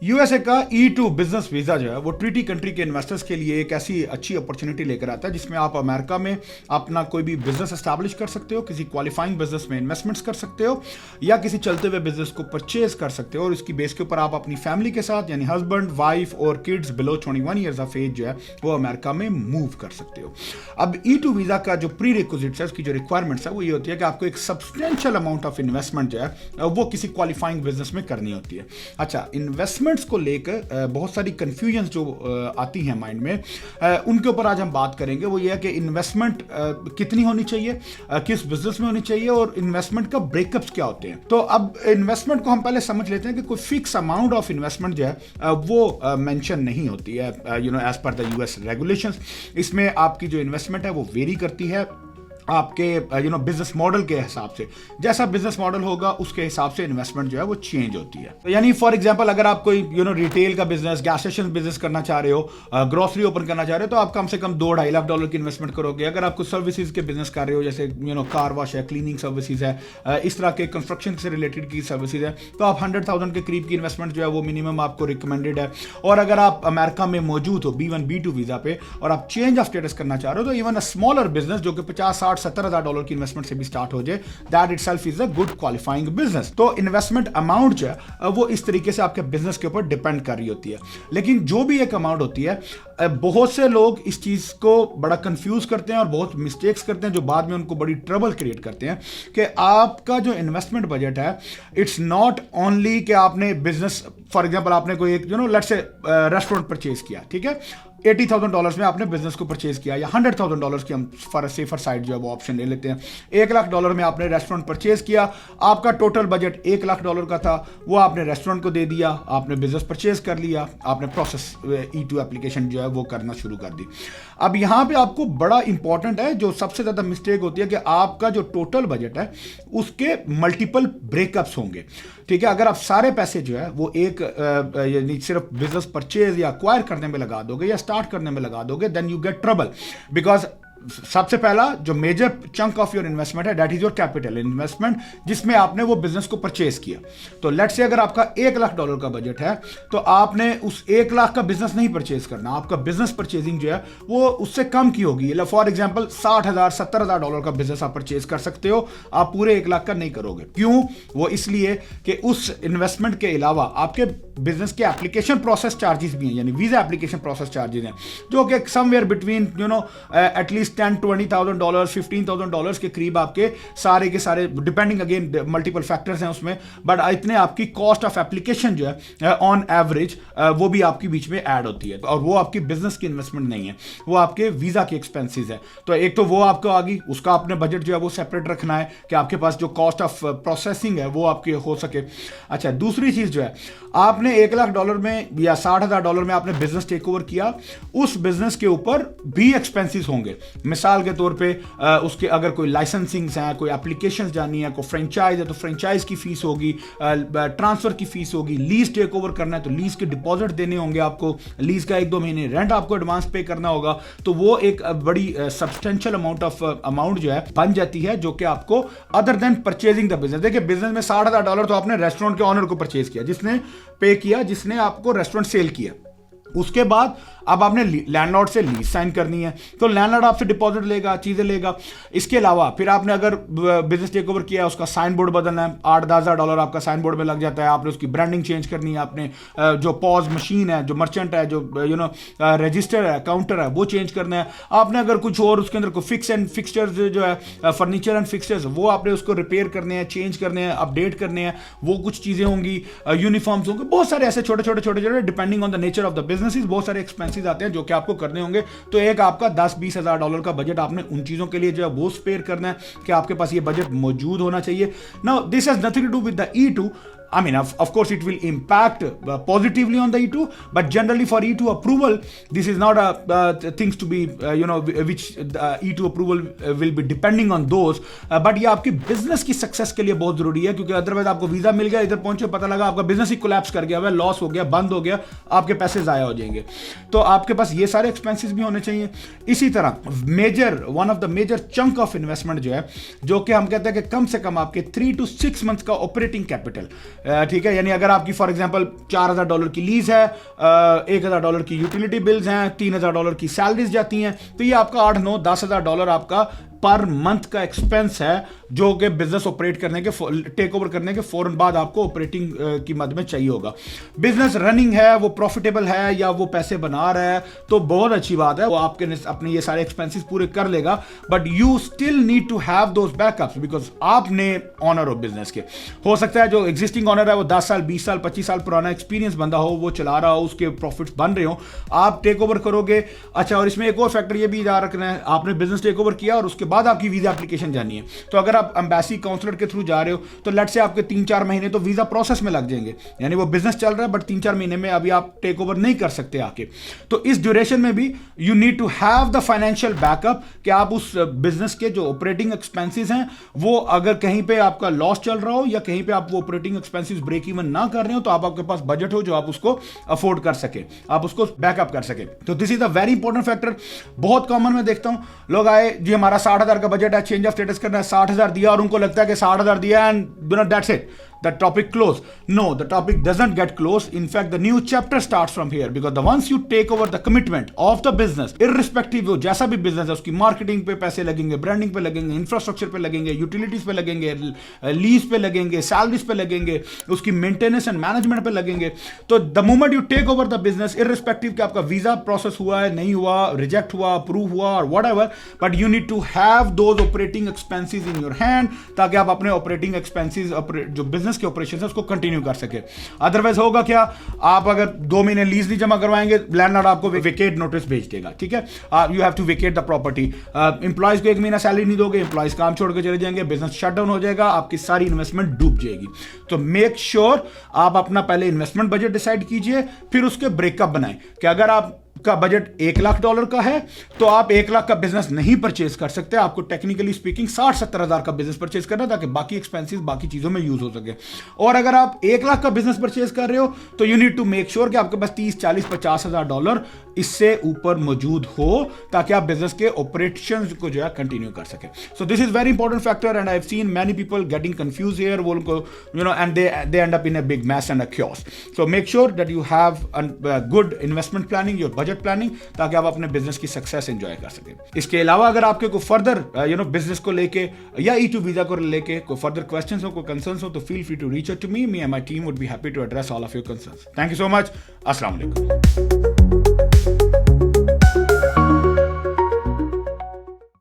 USA का E2 business visa जो है वो ट्रीटी कंट्री के इन्वेस्टर्स के लिए एक ऐसी अच्छी अपॉर्चुनिटी लेकर आता है जिसमें आप अमेरिका में अपना कोई भी बिजनेस एस्टैब्लिश कर सकते हो, किसी क्वालिफाइंग बिजनेस में इन्वेस्टमेंट्स कर सकते हो या किसी चलते हुए बिजनेस को परचेज कर सकते हो और इसकी बेस के ऊपर आप अपनी फैमिली के साथ यानी हस्बैंड, वाइफ और kids below 21 years of age जो है वो अमेरिका में मूव कर सकते हो। अब E2 वीजा का जो प्री रिक्विजिट्स है, उसकी जो रिक्वायरमेंट्स है वो ये होती है कि आपको एक सब्सटेंशियल अमाउंट ऑफ इन्वेस्टमेंट जो है वो किसी क्वालिफाइंग बिजनेस में करनी होती है। अच्छा, इन्वेस्टमेंट्स को लेकर बहुत सारी कंफ्यूजन जो आती हैं माइंड में, उनके ऊपर आज हम बात करेंगे। वो ये है कि इन्वेस्टमेंट कितनी होनी चाहिए, किस बिजनेस में होनी चाहिए और इन्वेस्टमेंट का ब्रेकअप्स क्या होते हैं। तो अब इन्वेस्टमेंट को हम पहले समझ लेते हैं कि कोई फिक्स अमाउंट ऑफ इन्वेस्टमेंट जो है वो मेंशन नहीं होती है as per the US regulations. इसमें आपकी जो इन्वेस्टमेंट है वो वेरी करती है आपके बिजनेस मॉडल के हिसाब से। जैसा बिजनेस मॉडल होगा उसके हिसाब से इन्वेस्टमेंट जो है वो चेंज होती है। तो यानी फॉर एग्जांपल अगर आप कोई रिटेल का बिजनेस, गैस स्टेशन बिजनेस करना चाह रहे हो, ग्रोसरी ओपन करना चाह रहे हो, तो आप कम से कम $2-2.5 लाख की इन्वेस्टमेंट करोगे। अगर आप कुछ सर्विसेज के बिजनेस कर रहे हो जैसे कार वॉश है, क्लीनिंग सर्विसेज है, इस तरह के कंस्ट्रक्शन से रिलेटेड की सर्विसेज है, तो आप 100,000 के करीब की इन्वेस्टमेंट जो है वो मिनिमम आपको रिकमेंडेड है। और अगर आप अमेरिका में मौजूद हो B1 B2 वीजा पे और आप चेंज ऑफ स्टेटस करना चाह रहे हो, तो इवन अ स्मॉलर बिजनेस जो कि 50, 60, $70,000 इन्वेस्टमेंट से भी स्टार्ट हो जाए, that itself is a good qualifying business. तो इन्वेस्टमेंट अमाउंट जो है वो इस तरीके से आपके बिजनेस के ऊपर डिपेंड कर रही होती है। लेकिन जो भी एक अमाउंट होती है, बहुत से लोग इस चीज को बड़ा कंफ्यूज करते हैं और बहुत मिस्टेक्स करते हैं जो बाद में उनको बड़ी ट्रबल क्रिएट करते हैं कि आपका जो इन्वेस्टमेंट बजट है, इट्स नॉट ओनली कि आपने बिजनेस, फॉर एग्जांपल आपने कोई एक लेट्स से रेस्टोरेंट परचेज किया, ठीक है, $80,000 में आपने बिजनेस को परचेज किया, या $100,000 की हम फॉर सेफर साइड जो है वो ऑप्शन ले लेते हैं। $1 लाख में आपने रेस्टोरेंट परचेज किया, आपका टोटल बजट $1 लाख का था, वो आपने रेस्टोरेंट को दे दिया, आपने बिजनेस परचेज कर लिया, आपने प्रोसेस E2 एप्लीकेशन जो है वो करना शुरू कर दी। अब यहाँ पे आपको बड़ा इंपॉर्टेंट है, जो सबसे ज्यादा मिस्टेक होती है कि आपका जो टोटल बजट है उसके मल्टीपल ब्रेकअप्स होंगे, ठीक है। अगर आप सारे पैसे जो है वो एक यानी सिर्फ बिजनेस परचेज या अक्वायर करने में लगा दोगे या स्टार्ट करने में लगा दोगे, then you get trouble. Because सबसे पहला जो major chunk of your investment है, that is your capital investment, जिसमें आपने वो बिजनेस को परचेज किया। तो लेट्स से अगर आपका $1 लाख का बजट है, तो आपने उस $1 लाख का बिजनेस नहीं परचेज करना, आपका बिजनेस परचेजिंग जो है वो उससे कम की होगी। फॉर एग्जांपल $60,000 $70,000 का बिजनेस आप परचेज कर सकते हो, आप पूरे $1 लाख का नहीं करोगे। क्यों? वो इसलिए कि उस इन्वेस्टमेंट के अलावा आपके बिजनेस के एप्लीकेशन प्रोसेस चार्जेस भी हैं, यानी वीजा एप्लीकेशन प्रोसेस चार्जेस हैं, जो कि समवेयर बिटवीन एटलीस्ट $10,000-$20,000 $15,000 के करीब आपके सारे के सारे, डिपेंडिंग अगेन मल्टीपल फैक्टर्स हैं उसमें, बट इतने आपकी कॉस्ट ऑफ एप्लीकेशन जो है ऑन एवरेज वो भी आपकी बीच में ऐड होती है। और वो आपकी बिजनेस की इन्वेस्टमेंट नहीं है, वो आपके वीजा के एक्सपेंसेस है। तो एक तो वो आपको आ गई, उसका आपने बजट जो है वो सेपरेट रखना है कि आपके पास जो कॉस्ट ऑफ प्रोसेसिंग है वो आपके हो सके। अच्छा, दूसरी चीज जो है, आपने $1 लाख में या $60,000 में आपने बिजनेस टेक ओवर किया, उस बिजनेस के ऊपर भी एक्सपेंसेस होंगे। मिसाल के तौर पे उसके अगर कोई लाइसेंसिंग्स हैं, कोई एप्लीकेशंस जानी है, कोई फ्रेंचाइज है तो फ्रेंचाइज की फीस होगी, ट्रांसफर की फीस होगी, लीज टेक ओवर करना है तो लीज के डिपॉजिट देने होंगे आपको, लीज का 1-2 महीने रेंट आपको एडवांस पे करना होगा। तो वो एक बड़ी सब्सटेंशियल अमाउंट जो है बन जाती है, जो कि आपको other than purchasing the business. देखिए, बिजनेस में $60,000 तो आपने रेस्टोरेंट के ऑनर को परचेज किया, जिसने पे किया, जिसने आपको रेस्टोरेंट सेल किया। उसके बाद अब आपने लैंडलॉर्ड से लीज साइन करनी है, तो लैंडलॉर्ड आपसे डिपॉजिट लेगा, चीजें लेगा। इसके अलावा फिर आपने अगर बिजनेस टेक ओवर किया, उसका साइन बोर्ड बदलना है, $8-10,000 आपका साइन बोर्ड में लग जाता है। आपने उसकी ब्रांडिंग चेंज करनी है, आपने जो पॉज मशीन है, जो मर्चेंट है, जो रजिस्टर है, काउंटर है, वो चेंज करना है। आपने अगर कुछ और उसके अंदर कोई फिक्स एंड फिक्सचर्स जो है, फर्नीचर एंड फिक्सचर्स, वो आपने उसको रिपेयर करने हैं, चेंज करने हैं, अपडेट करने हैं, वो कुछ चीजें होंगी, यूनिफॉर्म्स होंगे, बहुत सारे ऐसे छोटे depending on the nature of the business बहुत सारे एक्सपेंसेस आते हैं जो कि आपको करने होंगे। तो एक आपका $10-20,000 का बजट आपने उन चीजों के लिए जो है वो स्पेयर करना है कि आपके पास ये बजट मौजूद होना चाहिए। Now this has nothing to do with the E2। I mean, of course, it will impact positively on the E2, but generally for E2 approval, this is not things to be, which E2 approval will be depending on those. But ये आपकी business की success के लिए बहुत जरूरी है, क्योंकि otherwise आपको वीजा मिल गया, इधर पहुंचे पता लगा आपका business ही collapse कर गया, लॉस हो गया, बंद हो गया, आपके पैसे जाया हो जाएंगे। तो आपके पास ये सारे expenses भी होने चाहिए। इसी तरह one of the major chunk of investment जो है, जो कि हम कहते हैं कि कम से कम आपके 3 to 6 months का operating capital, ठीक है, यानी अगर आपकी फॉर एग्जांपल $4,000 की लीज है, $1,000 की यूटिलिटी बिल्स हैं, $3,000 की सैलरीज जाती हैं, तो ये आपका $8-9-10,000 आपका पर मंथ का एक्सपेंस है, जो कि बिजनेस ऑपरेट करने के टेक ओवर करने के फौरन बाद आपको ऑपरेटिंग की मद में चाहिए होगा। बिजनेस रनिंग है, वो प्रॉफिटेबल है या वो पैसे बना रहा है, तो बहुत अच्छी बात है, वो आपके अपने ये सारे एक्सपेंसेस पूरे कर लेगा, but you still need to have those backups because आपने ऑनर हो बिजनेस के। हो सकता है जो एग्जिस्टिंग ऑनर है वो 10 साल 20 साल 25 साल पुराना एक्सपीरियंस बंदा हो, वो चला रहा हो, उसके प्रॉफिट्स बन रहे हो, आप टेक ओवर करोगे। अच्छा, और इसमें एक और फैक्टर ये भी याद रखना है, आपने बिजनेस टेक ओवर किया और उसके बाद आपकी वीजा एप्लीकेशन जानी है, तो अगर आप एम्बेसी काउंसलर के थ्रू जा रहे हो तो लेट से आपके 3-4 महीने तो वीजा प्रोसेस में लग जाएंगे, यानी वो बिजनेस चल रहा है बट 3-4 महीने में अभी आप टेक ओवर नहीं कर सकते आके। तो इस ड्यूरेशन में भी you need to have the financial backup कि आप उस बिजनेस के जो ऑपरेटिंग एक्सपेंसेस हैं, वो अगर कहीं पे आपका लॉस चल रहा हो या कहीं पे आप वो ऑपरेटिंग एक्सपेंसेस ब्रेक इवन ना कर रहे हो, तो आपके पास बजट हो जो आप उसको अफोर्ड कर सके, आप उसको बैकअप कर सके। तो this is a very important factor. बहुत कॉमन मैं देखता हूं, लोग आए जी हमारा 60,000 का बजट है, चेंज ऑफ स्टेटस करना है, 60,000 दिया और उनको लगता है कि 60,000 दिया and that's it, the topic closed. No, the topic doesn't get closed. In fact, the new chapter starts from here because the once you take over the commitment of the business, irrespective of जैसा भी business है, उसकी marketing पे पैसे लगेंगे, branding पे लगेंगे, infrastructure पे लगेंगे, utilities पे लगेंगे, lease पे लगेंगे, salaries पे लगेंगे, उसकी maintenance and management पे लगेंगे। तो the moment you take over the business, irrespective कि आपका visa process हुआ है, नहीं हुआ, reject हुआ, approve हुआ और whatever, but you need to have those operating expenses in your hand ताकि आप अपने operating expenses जो business के ऑपरेशन है उसको कंटिन्यू कर सके। अदरवाइज होगा क्या, आप अगर 2 महीने लीज नहीं जमा करवाएंगे, लैंडलॉर्ड आपको वेकेट नोटिस भेज देगा, ठीक है, you have to vacate the property. Employees को 1 महीना सैलरी नहीं दोगे, एम्प्लॉयज काम छोड़ के चले जाएंगे, बिजनेस शटडाउन हो जाएगा, आपकी सारी इन्वेस्टमेंट डूब जाएगी। तो मेक श्योर आप अपना पहले इन्वेस्टमेंट बजट डिसाइड कीजिए, फिर उसके ब्रेकअप बनाएं कि अगर आप का बजट $1,00,000 का है तो आप 1,00,000 का बिजनेस नहीं परचेज कर सकते, आपको टेक्निकली स्पीकिंग 60-70 हज़ार का बिजनेस परचेज करना ताकि बाकी एक्सपेंसेस बाकी चीजों में यूज हो सके। और अगर आप 1,00,000 का बिजनेस परचेज कर रहे हो तो you need to make sure कि आपके पास 30-40-50 हज़ार डॉलर इससे ऊपर मौजूद हो ताकि आप बिजनेस के ऑपरेशंस को जो है कंटिन्यू कर सके। So this is very important factor and I have seen many people getting confuse here, वो उनको and they end up in a big mess and a chaos. So make sure that you have good investment planning, your budget planning, ताकि आप अपने business की success enjoy कर सकें। इसके अलावा अगर आपके कोई फर्दर बिजनेस को लेके या E2 वीजा को लेके कोई फर्दर क्वेश्चंस हो, कोई कंसर्न्स हो, तो feel free to reach out to me and my team would be happy to address all of your concerns. Thank you so much. अस्सलाम वालेकुम।